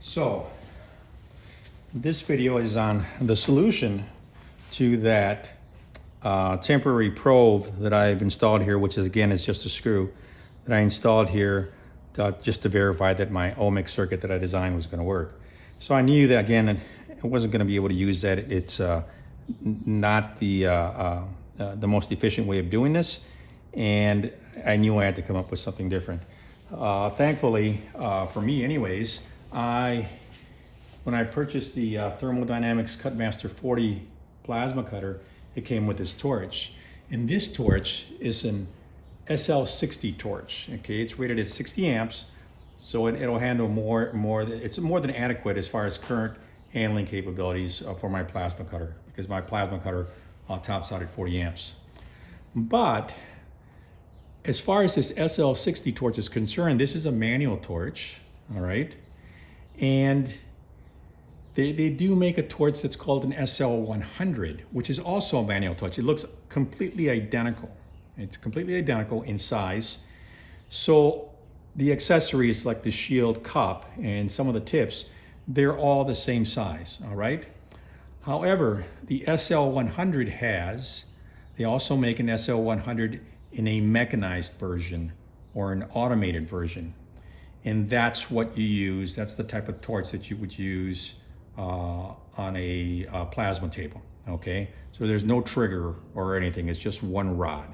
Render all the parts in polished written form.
So this video is on the solution to that temporary probe that I've installed here, which is again is just a screw that I installed here just to verify that my ohmic circuit that I designed was going to work. So I knew that again I wasn't going to be able to use that. It's not the most efficient way of doing this, and I knew I had to come up with something different. Thankfully, for me anyways, when I purchased the Thermodynamics Cutmaster 40 plasma cutter, it came with this torch. And this torch is an SL60 torch. Okay, it's rated at 60 amps, so it'll handle it's more than adequate as far as current handling capabilities for my plasma cutter, because my plasma cutter tops out at 40 amps. But as far as this SL60 torch is concerned, this is a manual torch, all right? And they do make a torch that's called an SL100, which is also a manual torch. It looks completely identical. It's completely identical in size. So the accessories like the shield cup and some of the tips, they're all the same size, all right? However, the SL100 they also make an SL100 in a mechanized version or an automated version. And that's what you use. That's the type of torch that you would use on a plasma table, okay? So there's no trigger or anything, it's just one rod.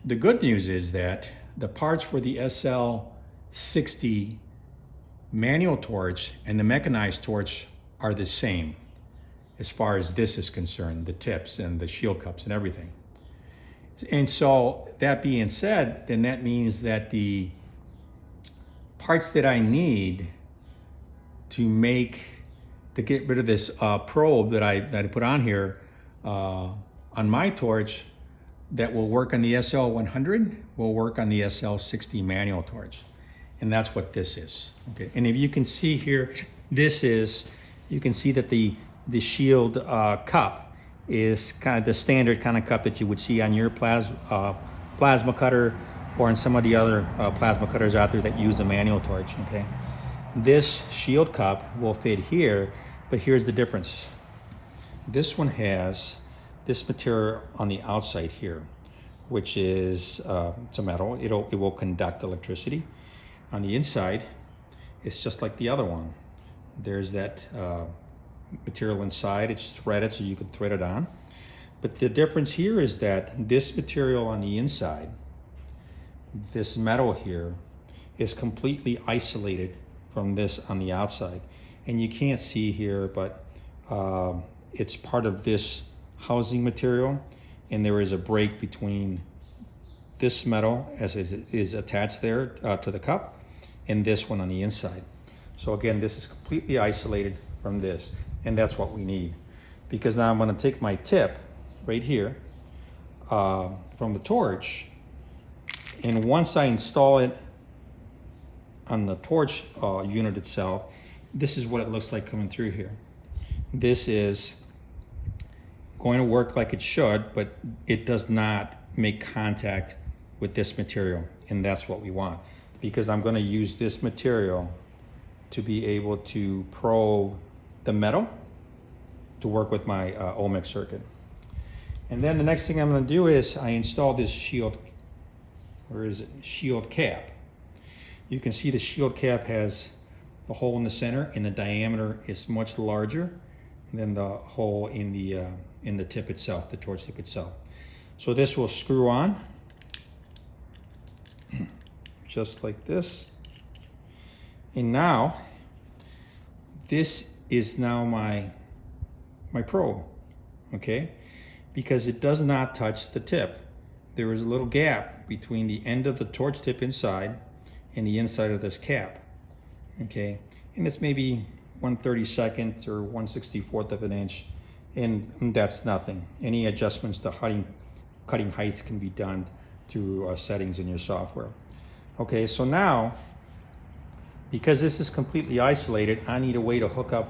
The good news is that the parts for the SL60 manual torch and the mechanized torch are the same as far as this is concerned, the tips and the shield cups and everything. And so that being said, then that means that the parts that I need to get rid of this probe that I put on here on my torch that will work on the SL100 will work on the SL60 manual torch. And that's what this is, okay? And if you can see here, you can see that the shield cup is kind of the standard kind of cup that you would see on your plasma cutter or in some of the other plasma cutters out there that use a manual torch, okay? This shield cup will fit here, but here's the difference. This one has this material on the outside here, which is it's a metal. It will conduct electricity. On the inside, it's just like the other one. There's that material inside. It's threaded so you can thread it on. But the difference here is that this material on the inside, this metal here, is completely isolated from this on the outside. And you can't see here, but it's part of this housing material, and there is a break between this metal as it is attached there to the cup and this one on the inside. So again, this is completely isolated from this, and that's what we need. Because now I'm going to take my tip right here from the torch, and once I install it on the torch unit itself, this is what it looks like coming through here. This is going to work like it should, but it does not make contact with this material, and that's what we want, because I'm going to use this material to be able to probe the metal to work with my ohmic circuit. And then the next thing I'm going to do is I install this shield cap. You can see the shield cap has a hole in the center, and the diameter is much larger than the hole in the tip itself, the torch tip itself. So this will screw on just like this. And now this is now my probe, okay? Because it does not touch the tip. There is a little gap between the end of the torch tip inside and the inside of this cap, okay? And it's maybe 1/32 or 1/64 of an inch, and that's nothing. Any adjustments to cutting height can be done through settings in your software. Okay, so now, because this is completely isolated, I need a way to hook up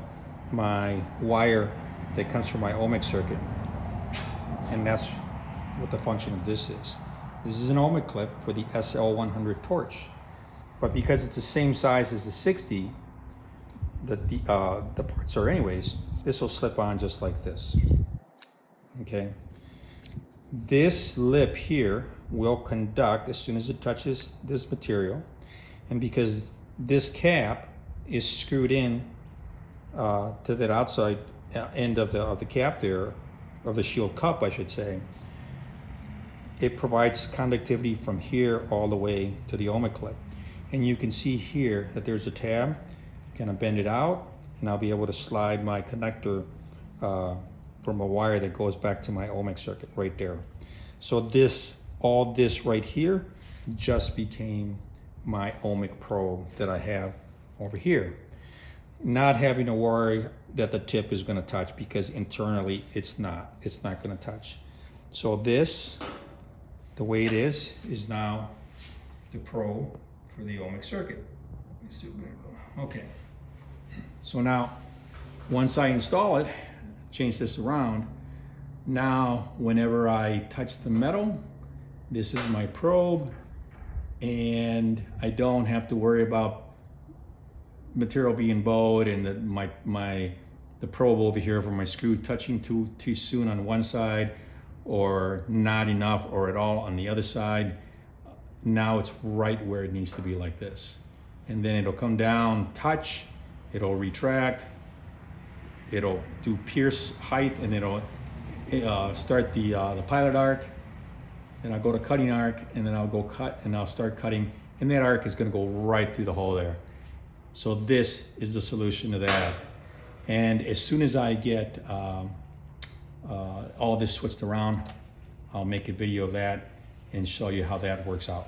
my wire that comes from my ohmic circuit. And that's what the function of this is. This is an ohmic clip for the SL100 torch. But because it's the same size as the 60, the parts are anyways, this will slip on just like this. Okay. This lip here will conduct as soon as it touches this material, and because this cap is screwed in to that outside end of the cap there, of the shield cup, I should say, it provides conductivity from here all the way to the Ohmic clip. And you can see here that there's a tab. Kind of bend it out, and I'll be able to slide my connector from a wire that goes back to my Ohmic circuit right there. So all this right here just became my Ohmic probe that I have over here. Not having to worry that the tip is going to touch, because internally it's not going to touch. So this, the way it is now the probe for the Ohmic circuit. Okay. So now, once I install it, change this around, now whenever I touch the metal, this is my probe, and I don't have to worry about material being bowed and the probe over here for my screw touching too soon on one side, or not enough or at all on the other side. Now it's right where it needs to be, like this. And then it'll come down, touch, it'll retract, it'll do pierce height, and it'll start the pilot arc. Then I'll go to cutting arc, and then I'll go cut, and I'll start cutting, and that arc is going to go right through the hole there. So this is the solution to that. And as soon as I get all this switched around, I'll make a video of that and show you how that works out.